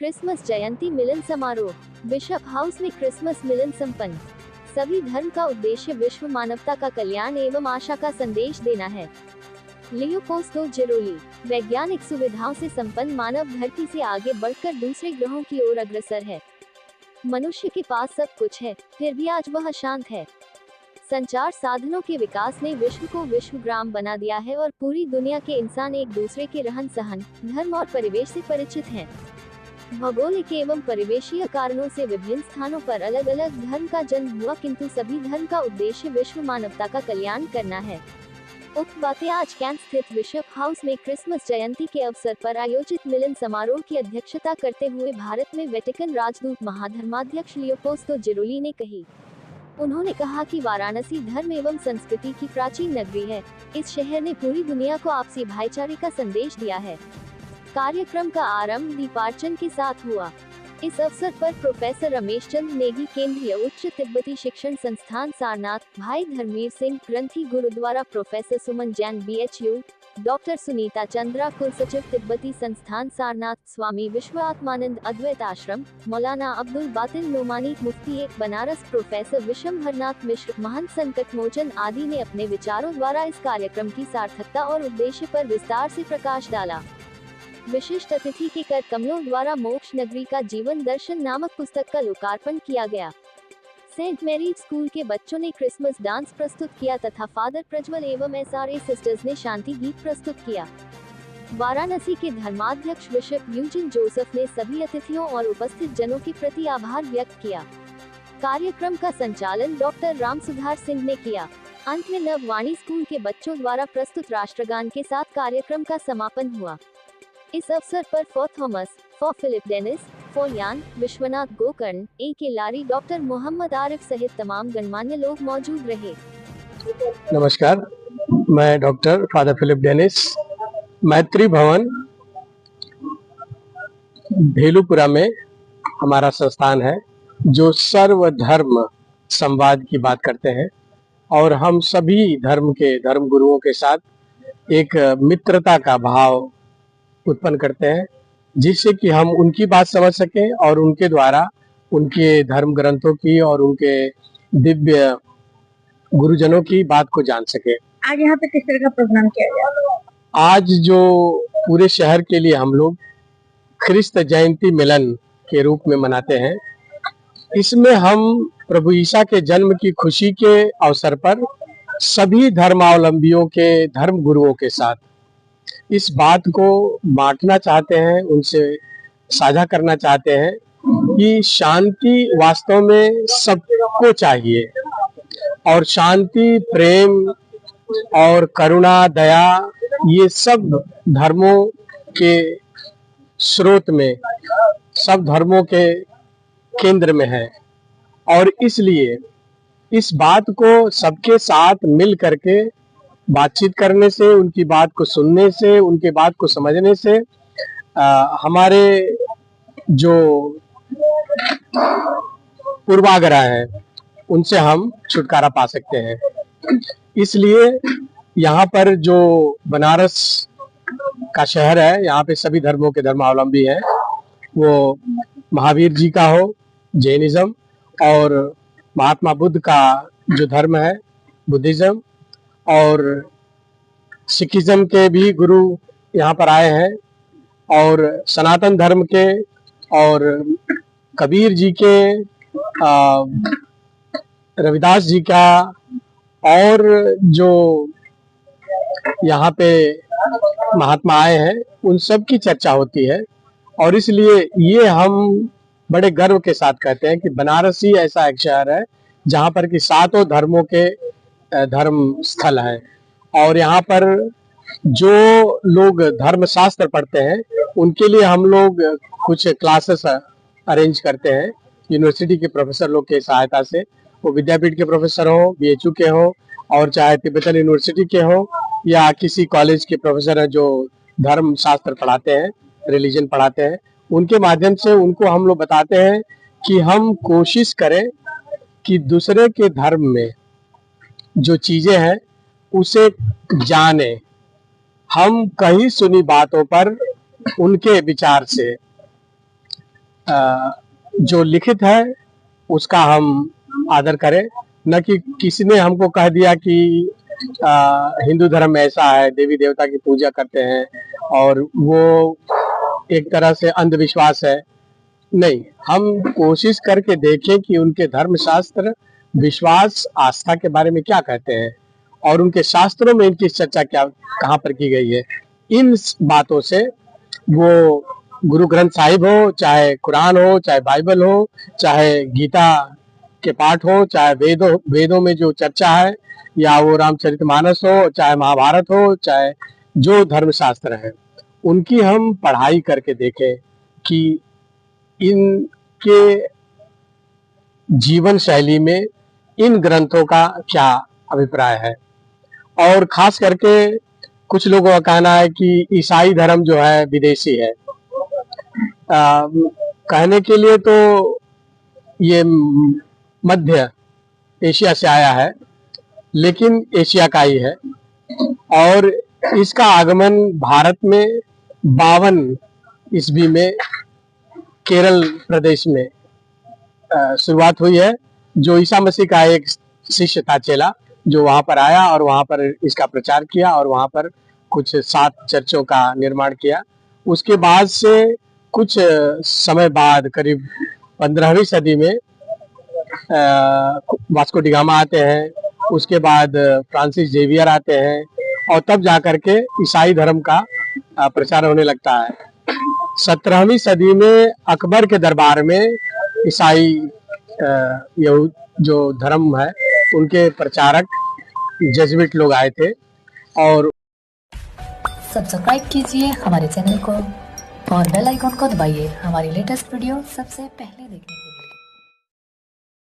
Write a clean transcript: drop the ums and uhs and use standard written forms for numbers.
Christmas जयंती मिलन समारोह। Bishop house में Christmas मिलन संपन्न। सभी धर्म का उद्देश्य विश्व मानवता का कल्याण एवं आशा का संदेश देना है। लियोपोल्ड जिरोली। वैज्ञानिक सुविधाओं से संपन्न मानव धरती से आगे बढ़कर दूसरे ग्रहों की ओर अग्रसर है। मनुष्य के पास सब कुछ है, फिर भी आज वह अशांत है। संचार साधनों के विकास ने विश्व को विश्वग्राम बना दिया है और पूरी दुनिया के इंसान एक दूसरे के रहन सहन, धर्म और परिवेश से परिचित हैं। भौगोलिक एवं परिवेशीय कारणों से विभिन्न स्थानों पर अलग अलग धर्म का जन्म हुआ, किंतु सभी धर्म का उद्देश्य विश्व मानवता का कल्याण करना है। उक्त बातें आज कैंट स्थित बिशप हाउस में क्रिसमस जयंती के अवसर पर आयोजित मिलन समारोह की अध्यक्षता करते हुए भारत में वेटिकन राजदूत महाधर्माध्यक्ष लियोपोल्ड जिरोली ने कही। उन्होंने कहा कि वाराणसी धर्म एवं संस्कृति की प्राचीन नगरी है। इस शहर ने पूरी दुनिया को आपसी भाईचारे का संदेश दिया है। कार्यक्रम का आरंभ दीपार्चन के साथ हुआ। इस अवसर पर प्रोफेसर रमेश चंद्र नेगी, केंद्रीय उच्च तिब्बती शिक्षण संस्थान सारनाथ, भाई धर्मवीर सिंह, ग्रंथी गुरुद्वारा प्रोफेसर सुमन जैन BHU, डॉक्टर सुनीता चंद्रा, कुलसचिव तिब्बती संस्थान सारनाथ, स्वामी विश्वात्मानंद अद्वैत आश्रम, मौलाना अब्दुल बातिल नोमानी, मुफ्ती एक बनारस प्रोफेसर विशंभरनाथ मिश्र, महंत संकट मोचन आदि ने अपने विचारों द्वारा इस कार्यक्रम की सार्थकता और उद्देश्य पर विस्तार से प्रकाश डाला। विशिष्ट अतिथि के कर कमलों द्वारा मोक्ष नगरी का जीवन दर्शन नामक पुस्तक का लोकार्पण किया गया। सेंट मैरीज स्कूल के बच्चों ने क्रिसमस डांस प्रस्तुत किया तथा फादर प्रज्वल एवं SRA सिस्टर्स ने शांति गीत प्रस्तुत किया। वाराणसी के धर्माध्यक्ष बिशप यूजिन जोसेफ ने सभी अतिथियों और उपस्थित जनों के प्रति आभार व्यक्त किया। कार्यक्रम का संचालन डॉक्टर रामसुधार सिंह ने किया। अंत में नववाणी स्कूल के बच्चों द्वारा प्रस्तुत राष्ट्रगान के साथ कार्यक्रम का समापन हुआ। इस अवसर पर फॉर थॉमस, फॉर फिलिप डेनिस, फॉर यान, विश्वनाथ गोकर्ण, A.K. लारी, डॉक्टर मोहम्मद आरिफ सहित तमाम गणमान्य लोग मौजूद रहे। नमस्कार, मैं डॉक्टर फादर फिलिप डेनिस, मैत्री भवन भेलूपुरा में हमारा संस्थान है, जो सर्वधर्म संवाद की बात करते हैं और हम सभी धर्म के धर्म गुरुओं के साथ एक मित्रता का भाव उत्पन्न करते हैं, जिससे कि हम उनकी बात समझ सकें और उनके द्वारा उनके धर्म ग्रंथों की और उनके दिव्य गुरुजनों की बात को जान सके। आज यहाँ पे किस तरह का प्रोग्राम किया गया? आज जो पूरे शहर के लिए हम लोग ख्रिस्त जयंती मिलन के रूप में मनाते हैं, इसमें हम प्रभु ईसा के जन्म की खुशी के अवसर पर सभी धर्मावलंबियों के धर्म गुरुओं के साथ इस बात को बांटना चाहते हैं, उनसे साझा करना चाहते हैं कि शांति वास्तव में सबको चाहिए और शांति, प्रेम और करुणा, दया ये सब धर्मों के स्रोत में, सब धर्मों के केंद्र में है। और इसलिए इस बात को सबके साथ मिल करके बातचीत करने से, उनकी बात को सुनने से, उनके बात को समझने से हमारे जो पूर्वाग्रह हैं उनसे हम छुटकारा पा सकते हैं। इसलिए यहाँ पर जो बनारस का शहर है, यहाँ पे सभी धर्मों के धर्मावलंबी हैं, वो महावीर जी का हो जैनिज्म, और महात्मा बुद्ध का जो धर्म है बुद्धिज्म, और सिखिज्म के भी गुरु यहाँ पर आए हैं, और सनातन धर्म के और कबीर जी के, रविदास जी का, और जो यहाँ पे महात्मा आए हैं उन सब की चर्चा होती है। और इसलिए ये हम बड़े गर्व के साथ कहते हैं कि बनारस ही ऐसा एक शहर है जहाँ पर कि सातों धर्मों के धर्म स्थल है। और यहाँ पर जो लोग धर्म शास्त्र पढ़ते हैं उनके लिए हम लोग कुछ क्लासेस अरेंज करते हैं यूनिवर्सिटी के प्रोफेसर लोग के सहायता से। वो विद्यापीठ के प्रोफेसर हो, BHU के हो, और चाहे तिब्बतन यूनिवर्सिटी के हो, या किसी कॉलेज के प्रोफेसर है जो धर्म शास्त्र पढ़ाते हैं, रिलीजन पढ़ाते हैं, उनके माध्यम से उनको हम लोग बताते हैं कि हम कोशिश करें कि दूसरे के धर्म में जो चीजें हैं उसे जाने। हम कहीं सुनी बातों पर उनके विचार से जो लिखित है उसका हम आदर करें, न कि किसी ने हमको कह दिया कि हिंदू धर्म ऐसा है, देवी देवता की पूजा करते हैं और वो एक तरह से अंधविश्वास है। नहीं, हम कोशिश करके देखें कि उनके धर्मशास्त्र विश्वास आस्था के बारे में क्या कहते हैं और उनके शास्त्रों में इनकी चर्चा क्या कहाँ पर की गई है। इन बातों से वो गुरु ग्रंथ साहिब हो, चाहे कुरान हो, चाहे बाइबल हो, चाहे गीता के पाठ हो, चाहे वेदों में जो चर्चा है, या वो रामचरितमानस हो, चाहे महाभारत हो, चाहे जो धर्मशास्त्र है, उनकी हम पढ़ाई करके देखें कि इनके जीवन शैली में इन ग्रंथों का क्या अभिप्राय है। और खास करके कुछ लोगों का कहना है कि ईसाई धर्म जो है विदेशी है। कहने के लिए तो ये मध्य एशिया से आया है, लेकिन एशिया का ही है और इसका आगमन भारत में 52 ईस्वी में केरल प्रदेश में शुरुआत हुई है। जो ईसा मसीह का एक शिष्य था, चेला, जो वहां पर आया और वहां पर इसका प्रचार किया और वहां पर कुछ 7 चर्चों का निर्माण किया। उसके बाद से कुछ समय बाद करीब 15वीं सदी में वास्को डी गामा आते हैं, उसके बाद फ्रांसिस जेवियर आते हैं और तब जाकर के ईसाई धर्म का प्रचार होने लगता है। 17वीं सदी में अकबर के दरबार में ईसाई यहूद जो धर्म है उनके प्रचारक जेजुइट लोग आए थे। और सब्सक्राइब कीजिए हमारे चैनल को और बेल आइकॉन को दबाइए हमारी लेटेस्ट वीडियो सबसे पहले देखने के लिए।